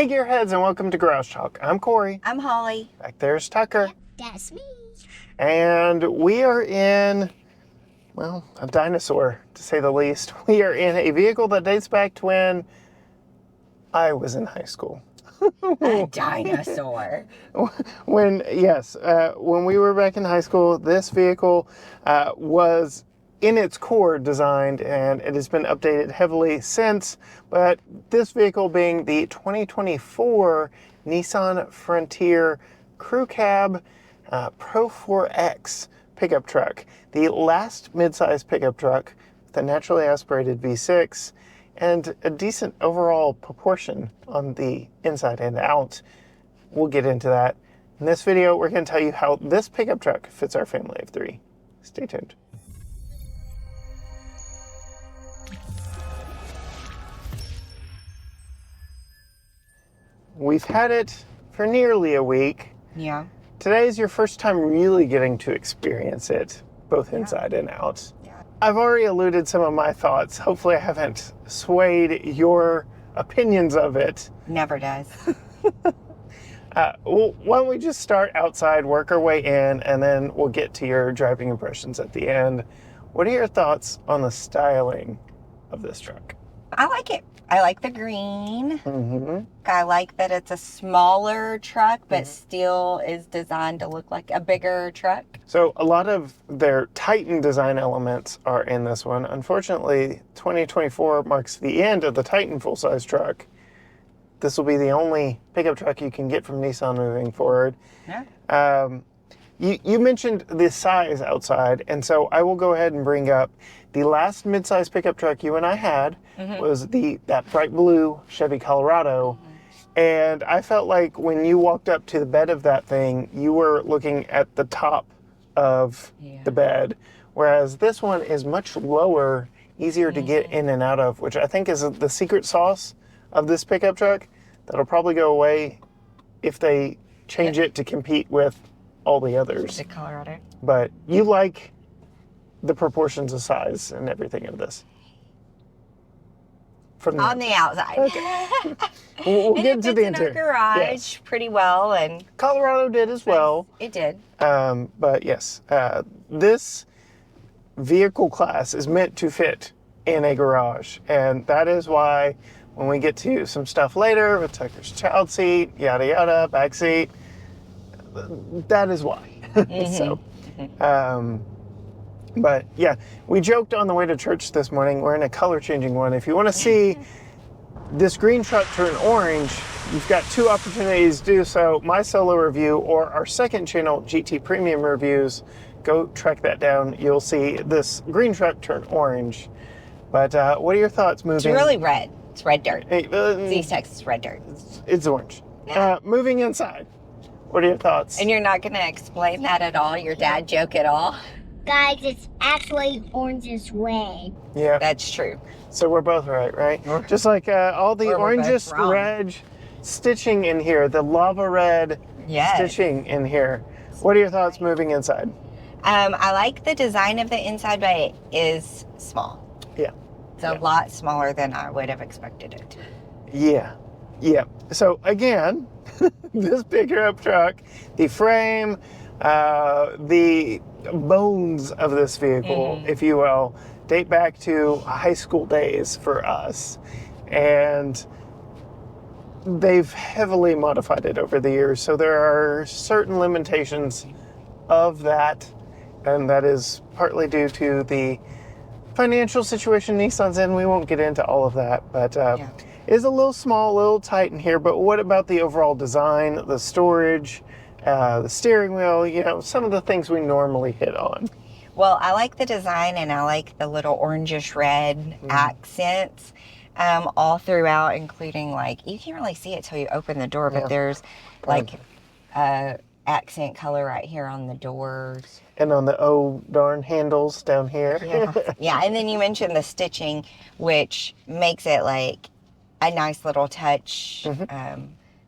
Hey Gearheads, and welcome to Garage Talk. I'm Corey. I'm Holly. Back there's Tucker. Yep, that's me. And we are in, well, a dinosaur, to say the least. We are in a vehicle that dates back to when I was in high school. A dinosaur. When we were back in high school, this vehicle was in its core designed, and it has been updated heavily since. But this vehicle being the 2024 Nissan Frontier Crew Cab Pro-4x pickup truck, the last midsize pickup truck with a naturally aspirated V6 and a decent overall proportion on the inside and out. We'll get into that. In this video, we're going to tell you how this pickup truck fits our family of three. Stay tuned. We've had it for nearly a week. Yeah. Today is your first time really getting to experience it, both inside and out. Yeah. I've already alluded some of my thoughts. Hopefully I haven't swayed your opinions of it. Never does. Well, why don't we just start outside, work our way in, and then we'll get to your driving impressions at the end. What are your thoughts on the styling of this truck? I like it. I like the green. Mm-hmm. I like that it's a smaller truck, but still is designed to look like a bigger truck. So a lot of their Titan design elements are in this one. Unfortunately, 2024 marks the end of the Titan full-size truck. This will be the only pickup truck you can get from Nissan moving forward. Yeah. You mentioned the size outside, and so I will go ahead and bring up the last midsize pickup truck you and I had was that bright blue Chevy Colorado. And I felt like when you walked up to the bed of that thing, you were looking at the top of the bed, whereas this one is much lower, easier to get in and out of, which I think is the secret sauce of this pickup truck. That'll probably go away if they change it to compete with all the others. The Colorado. But you like the proportions of size and everything of this. On the outside. Okay. We'll And get it into the fits in our interior. garage Yes. pretty well, and Colorado did as well. it did. But yes, this vehicle class is meant to fit in a garage. And that is why when we get to some stuff later with Tucker's child seat, yada yada, back seat, that is why. But yeah, we joked on the way to church this morning, we're in a color changing one. If you want to see this green truck turn orange, you've got two opportunities to do so. My solo review or our second channel, GT Premium Reviews. Go track that down. You'll see this green truck turn orange. But what are your thoughts moving? It's really red. It's red dirt. Hey, East Texas red dirt. it's orange. Yeah. Moving inside, what are your thoughts? And you're not going to explain that at all? Your dad joke at all? Guys, it's actually orange is red. Yeah. That's true. So we're both right? Just like all the Or we're both orangest wrong. red stitching in here, the lava red Yes. stitching in here. What are your thoughts moving inside? I like the design of the inside, but it is small. Yeah. It's a lot smaller than I would have expected it. Yeah. So again, this pickup truck, the frame, the bones of this vehicle, if you will, date back to high school days for us. And they've heavily modified it over the years. So there are certain limitations of that. And that is partly due to the financial situation Nissan's in. We won't get into all of that, but it is a little small, a little tight in here. But what about the overall design, the storage, the steering wheel, some of the things we normally hit on? Well, I like the design, and I like the little orangish red accents all throughout, including you can't really see it till you open the door, but there's accent color right here on the doors. And on the darn handles down here. Yeah, and then you mentioned the stitching, which makes it like a nice little touch.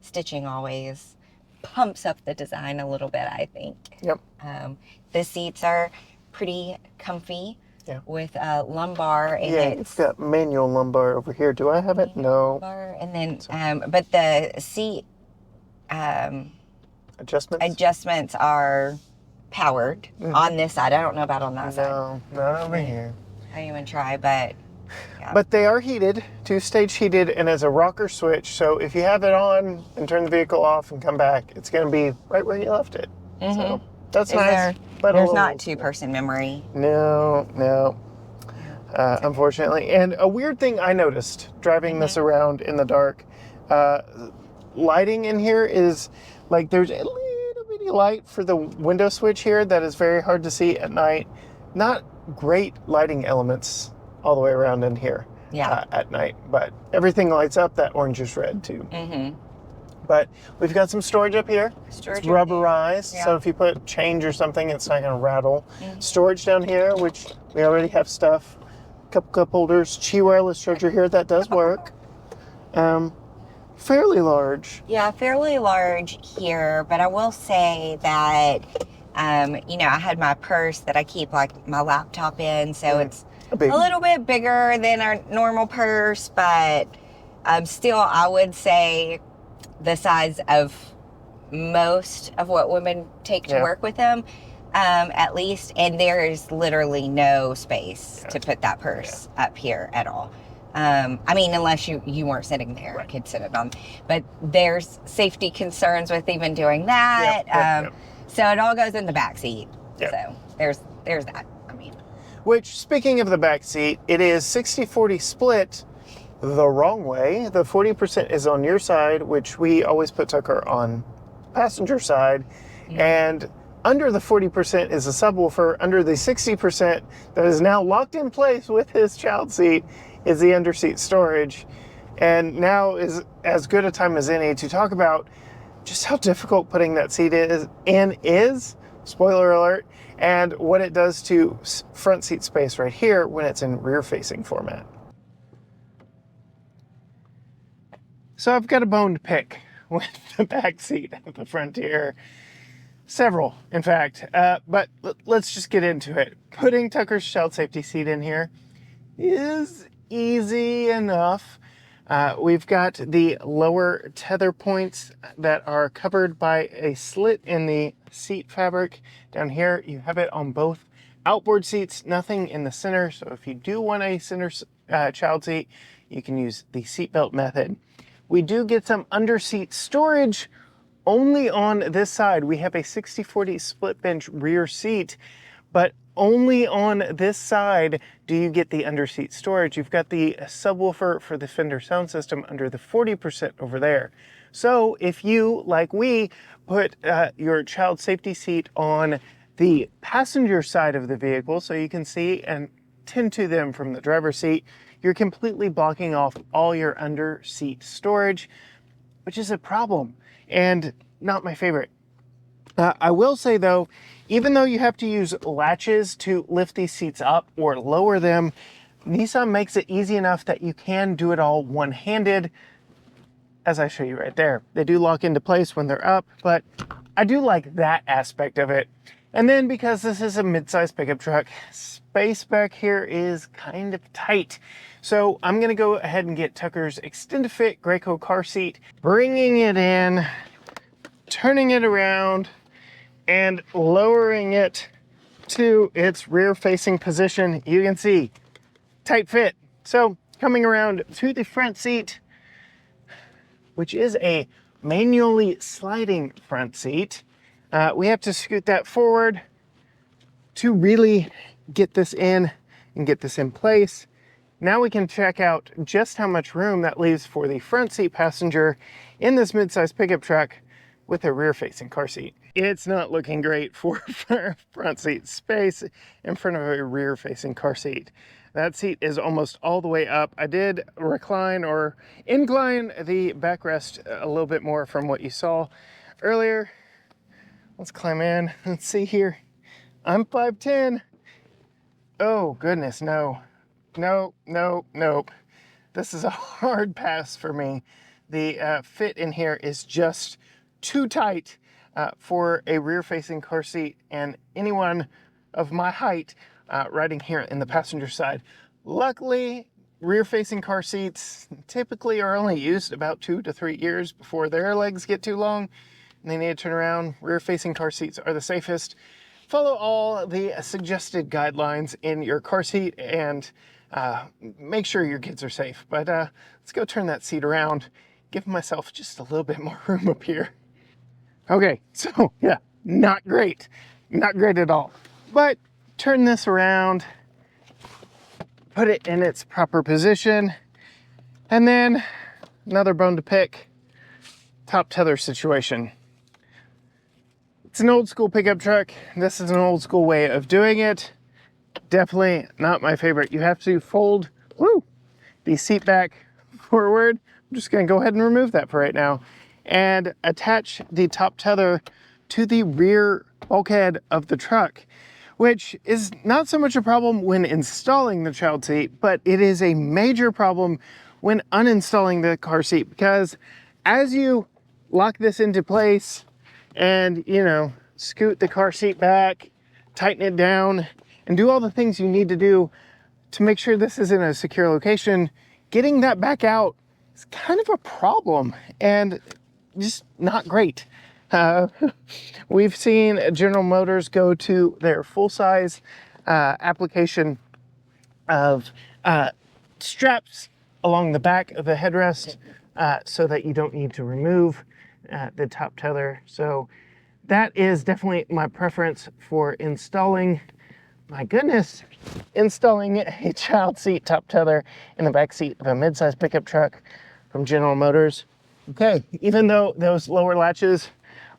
Stitching always pumps up the design a little bit, I think. Yep. The seats are pretty comfy. Yeah. with a lumbar, and Yeah, you've got manual lumbar over here. Do I have it? No. lumbar, and then but the seat Adjustments? adjustments are powered on this side. I don't know about on that side. No, not over here. I didn't even try, but yeah. But they are heated, 2-stage heated, and as a rocker switch. So if you have it on and turn the vehicle off and come back, it's going to be right where you left it. So that's nice. But There's not two-person memory. No. Unfortunately. And a weird thing I noticed driving this around in the dark, lighting in here is like there's a little bitty light for the window switch here that is very hard to see at night. Not great lighting elements all the way around in here at night, but everything lights up. That orangish red too. But we've got some storage up here. It's rubberized, so if you put change or something, it's not going to rattle. Storage down here, which we already have stuff. Couple cup holders, Qi wireless charger here. That does work. Fairly large. Yeah, fairly large here, but I will say that, you know, I had my purse that I keep like my laptop in, so it's a little bit bigger than our normal purse, but still, I would say the size of most of what women take to work with them, at least, and there is literally no space to put that purse up here at all. I mean, unless you weren't sitting there, I could sit it on. But there's safety concerns with even doing that. So it all goes in the back seat. So there's that. I mean, which, speaking of the back seat, it is 60-40 split the wrong way. The 40% is on your side, which we always put Tucker on passenger side, and under the 40% is a subwoofer. Under the 60% that is now locked in place with his child seat is the underseat storage. And now is as good a time as any to talk about just how difficult putting that seat is, spoiler alert, and what it does to front seat space right here when it's in rear facing format. So I've got a bone to pick with the back seat at the Frontier. Several, in fact, but let's just get into it. Putting Tucker's child safety seat in here is easy enough. We've got the lower tether points that are covered by a slit in the seat fabric. Down here, you have it on both outboard seats, nothing in the center. So if you do want a center child seat, you can use the seatbelt method. We do get some underseat storage only on this side. We have a 60-40 split bench rear seat, but only on this side do you get the underseat storage. You've got the subwoofer for the Fender sound system under the 40% over there. So if you, like we, put your child safety seat on the passenger side of the vehicle so you can see and tend to them from the driver's seat, you're completely blocking off all your under-seat storage, which is a problem and not my favorite. I will say though, even though you have to use latches to lift these seats up or lower them, Nissan makes it easy enough that you can do it all one-handed, as I show you right there. They do lock into place when they're up, but I do like that aspect of it. And then because this is a mid-size pickup truck, space back here is kind of tight. So I'm gonna go ahead and get Tucker's Extend-A-Fit Graco car seat, bringing it in, turning it around, and lowering it to its rear-facing position. You can see, tight fit. So coming around to the front seat, which is a manually sliding front seat, we have to scoot that forward to really get this in and get this in place. Now we can check out just how much room that leaves for the front seat passenger in this mid-size pickup truck with a rear-facing car seat. It's not looking great for front seat space in front of a rear-facing car seat. That seat is almost all the way up. I did recline or incline the backrest a little bit more from what you saw earlier. Let's climb in. Let's see here. I'm 5'10". Oh goodness, no. Nope. This is a hard pass for me. The fit in here is just too tight for a rear-facing car seat, and anyone of my height riding here in the passenger side. Luckily, rear-facing car seats typically are only used about 2 to 3 years before their legs get too long and they need to turn around. Rear-facing car seats are the safest. Follow all the suggested guidelines in your car seat and make sure your kids are safe. But let's go turn that seat around, give myself just a little bit more room up here. Okay, so yeah, not great at all. But turn this around, put it in its proper position, and then another bone to pick, top tether situation. It's an old school pickup truck. This is an old school way of doing it. Definitely not my favorite. You have to fold the seat back forward. I'm just gonna go ahead and remove that for right now and attach the top tether to the rear bulkhead of the truck, which is not so much a problem when installing the child seat, but it is a major problem when uninstalling the car seat, because as you lock this into place and, you know, scoot the car seat back, tighten it down, and do all the things you need to do to make sure this is in a secure location, getting that back out is kind of a problem and just not great. We've seen General Motors go to their full-size application of straps along the back of the headrest so that you don't need to remove the top tether. So that is definitely my preference for installing, my goodness, installing a child seat top tether in the back seat of a mid-size pickup truck from General Motors. Okay, even though those lower latches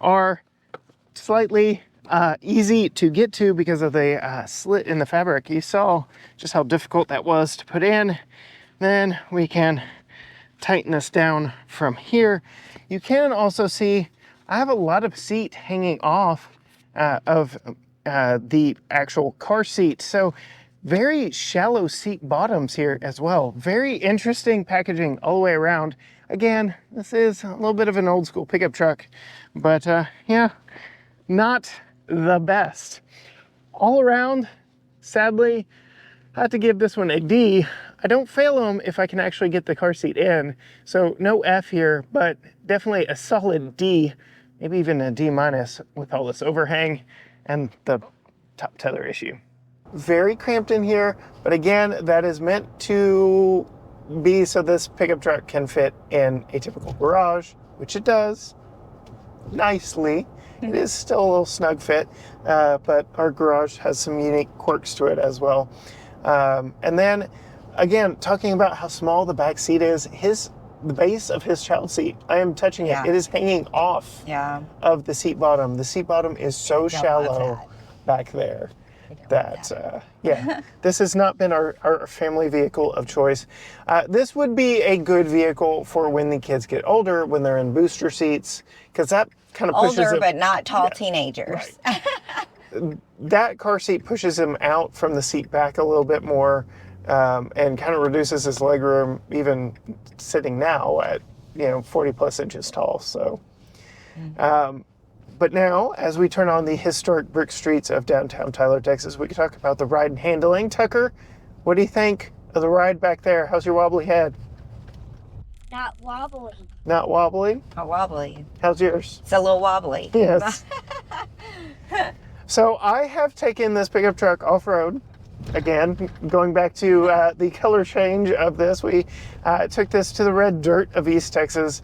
are slightly easy to get to because of the slit in the fabric, you saw just how difficult that was to put in. Then we can tighten this down from here. You can also see I have a lot of seat hanging off of the actual car seat. So very shallow seat bottoms here as well. Very interesting packaging all the way around. Again, this is a little bit of an old school pickup truck, but yeah, not the best. All around, sadly, I have to give this one a D. I don't fail them if I can actually get the car seat in. So no F here, but definitely a solid D, maybe even a D- with all this overhang and the top tether issue. Very cramped in here, but again, that is meant to be so this pickup truck can fit in a typical garage, which it does nicely. It is still a little snug fit, but our garage has some unique quirks to it as well. And then again, talking about how small the back seat is, the base of his child seat, I am touching it. It is hanging off of the seat bottom. The seat bottom is so shallow back there that, yeah, this has not been our family vehicle of choice. This would be a good vehicle for when the kids get older, when they're in booster seats, because that kind of pushes older, them, but not tall teenagers. Right. That car seat pushes him out from the seat back a little bit more, and kind of reduces his legroom, even sitting now at 40 plus inches tall. So, but now as we turn on the historic brick streets of downtown Tyler, Texas, we can talk about the ride and handling. Tucker, what do you think of the ride back there? How's your wobbly head? Not wobbly. Not wobbly? Not wobbly. How's yours? It's a little wobbly. Yes. So I have taken this pickup truck off-road. Again, going back to the color change of this, we took this to the red dirt of East Texas.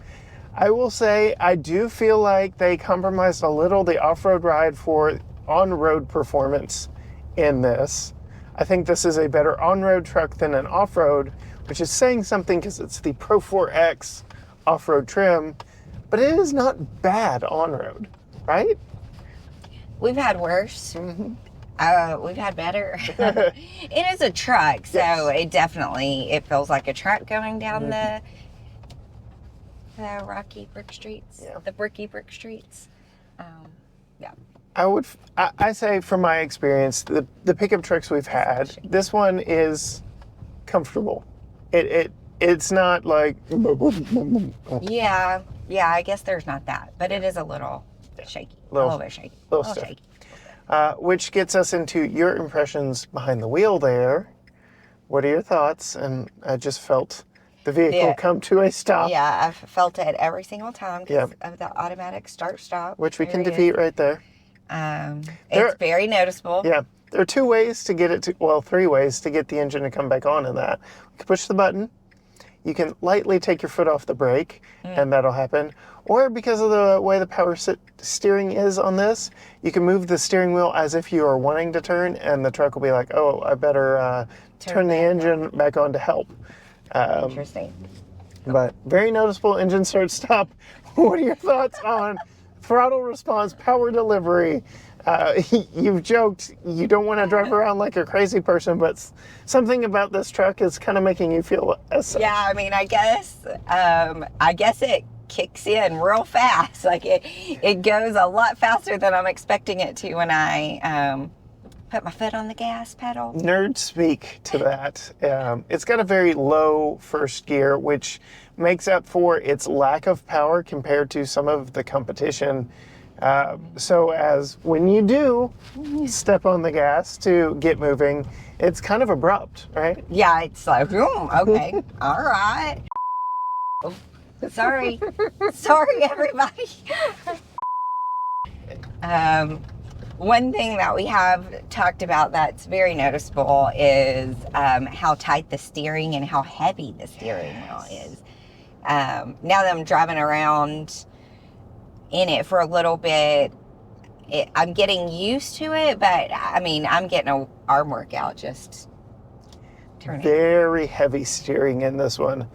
I will say I do feel like they compromised a little the off-road ride for on-road performance in this. I think this is a better on-road truck than an off-road, which is saying something because it's the Pro-4x off-road trim, but it is not bad on-road, right? We've had worse. We've had better. It is a truck, so it feels like a truck going down the rocky brick streets, the bricky brick streets. Yeah. I say from my experience, the pickup trucks we've had, this one is comfortable. It's not like. Yeah, I guess there's not that, but it is a little shaky. A little bit shaky. Little shaky. which gets us into your impressions behind the wheel there. What are your thoughts? And I just felt the vehicle come to a stop. Yeah, I've felt it every single time because Yeah. of the automatic start-stop. Which we can defeat right there. It's very noticeable. Yeah. There are two ways to get it to, well, three ways to get the engine to come back on in that. You can push the button. You can lightly take your foot off the brake, and that'll happen. Or because of the way the power steering is on this, you can move the steering wheel as if you are wanting to turn, and the truck will be like, oh, I better turn the engine back on to help. Interesting. But very noticeable engine start stop. What are your thoughts on throttle response, power delivery? You've joked you don't want to drive around like a crazy person, but something about this truck is kind of making you feel as such. Yeah, I mean, I guess it kicks in real fast. Like it goes a lot faster than I'm expecting it to when I put my foot on the gas pedal. Nerds speak to that. It's got a very low first gear, which makes up for its lack of power compared to some of the competition. So as when you do step on the gas to get moving, it's kind of abrupt, right? Yeah, it's like, okay, all right. Oh, sorry, everybody. One thing that we have talked about that's very noticeable is how tight the steering and how heavy the steering wheel is. Now that I'm driving around in it for a little bit, I'm getting used to it, but I mean, I'm getting an arm workout just turning. Very heavy steering in this one.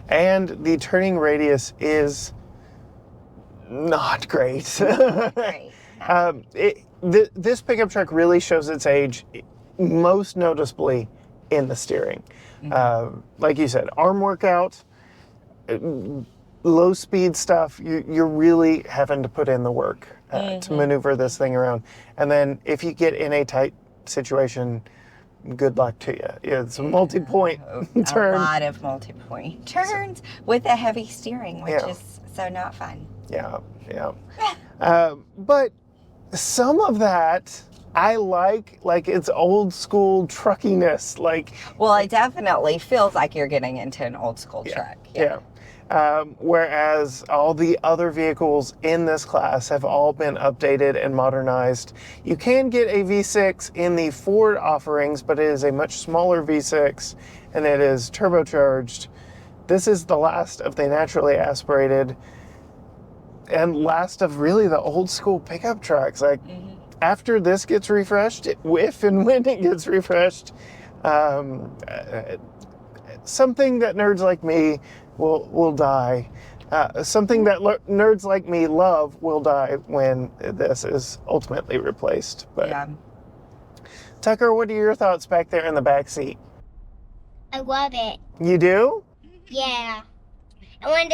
And the turning radius is not great. Great. This pickup truck really shows its age most noticeably in the steering. Like you said, arm workout, low speed stuff, you're really having to put in the work to maneuver this thing around. And then if you get in a tight situation, good luck to you. It's a multi-point turn. A lot of multi-point turns with a heavy steering, which is so not fun. Yeah. But some of that I like it's old school truckiness. Well, it definitely feels like you're getting into an old school truck. Yeah. Whereas all the other vehicles in this class have all been updated and modernized. You can get a V6 in the Ford offerings, but it is a much smaller V6 and it is turbocharged. This is the last of the naturally aspirated and last of really the old school pickup trucks. After this gets refreshed, if and when it gets refreshed, something that nerds like me will die. Something that nerds like me love will die when this is ultimately replaced. But Yeah. Tucker, what are your thoughts back there in the back seat? I love it. You do? Yeah. And when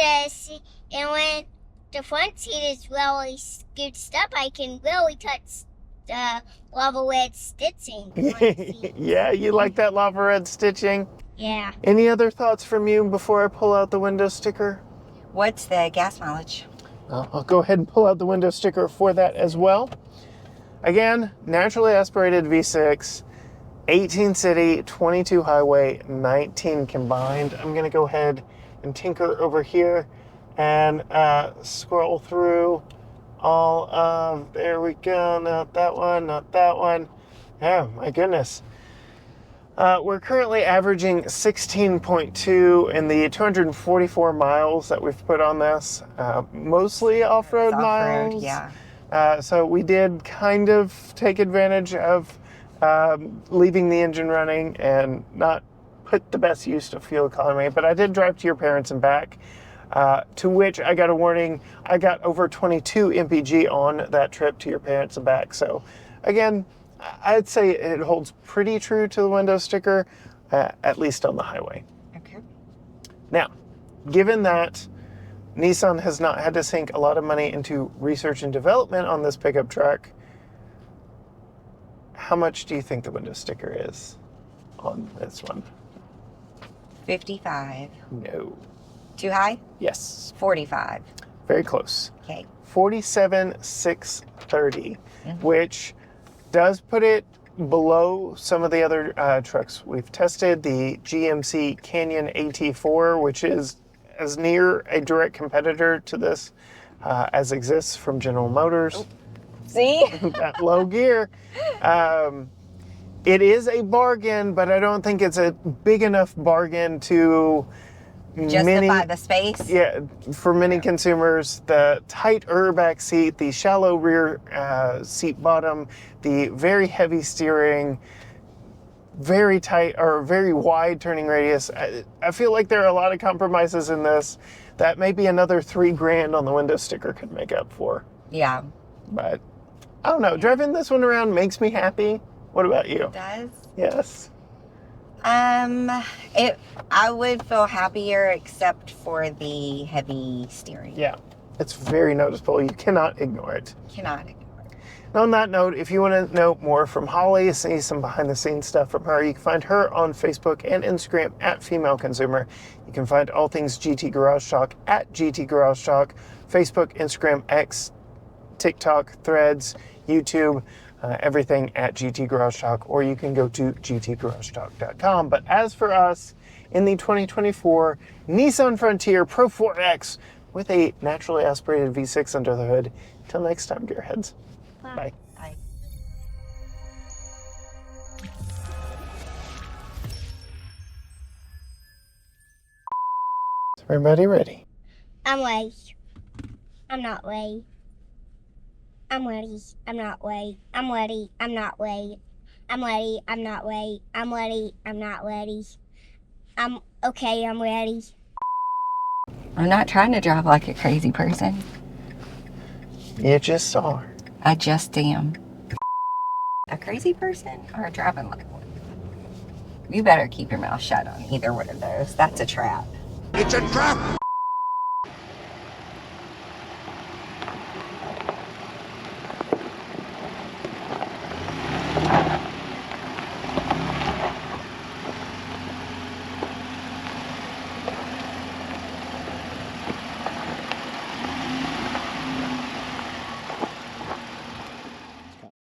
the front seat is really scooched up, I can really touch the lava red stitching. Yeah, you like that lava red stitching? Yeah. Any other thoughts from you before I pull out the window sticker? What's the gas mileage? I'll go ahead and pull out the window sticker for that as well. Again, naturally aspirated V6, 18 city, 22 highway, 19 combined. I'm going to go ahead and tinker over here and scroll through all of, there we go, not that one, not that one. Oh, my goodness. We're currently averaging 16.2 in the 244 miles that we've put on this, mostly off-road miles. Yeah. So we did kind of take advantage of leaving the engine running and not put the best use of fuel economy, but I did drive to your parents and back, to which I got a warning. I got over 22 mpg on that trip to your parents and back. So again, I'd say it holds pretty true to the window sticker, at least on the highway. Okay. Now, given that Nissan has not had to sink a lot of money into research and development on this pickup truck, how much do you think the window sticker is on this one? 55. No. Too high? Yes. 45. Very close. Okay. 47,630, which does put it below some of the other trucks we've tested. The GMC Canyon AT4, which is as near a direct competitor to this as exists from General Motors. Oh. See? That low gear. It is a bargain, but I don't think it's a big enough bargain to Justify the space? Yeah, for many consumers, the tight back seat, the shallow rear seat bottom, the very heavy steering, very tight or very wide turning radius. I feel like there are a lot of compromises in this that maybe another $3,000 on the window sticker could make up for. Yeah. But I don't know. Driving this one around makes me happy. What about you? It does? Yes. I would feel happier except for the heavy steering. Yeah. It's very noticeable. You cannot ignore it. Cannot ignore it. And on that note, if you want to know more from Holly, see some behind the scenes stuff from her, you can find her on Facebook and Instagram at Female Consumer. You can find all things GT Garage Talk at GT Garage Talk, Facebook, Instagram, X, TikTok, Threads, YouTube, everything at GT Garage Talk, or you can go to gtgaragetalk.com. But as for us, in the 2024 Nissan Frontier Pro-4x with a naturally aspirated V6 under the hood. Till next time, gearheads. Bye. Bye. Is everybody ready? I'm ready. I'm not ready. I'm ready. I'm not ready. I'm ready. I'm not ready. I'm ready. I'm not ready. I'm ready. I'm not ready. I'm okay. I'm ready. I'm not trying to drive like a crazy person. You just are. I just am. A crazy person or driving like one? You better keep your mouth shut on either one of those. That's a trap. It's a trap!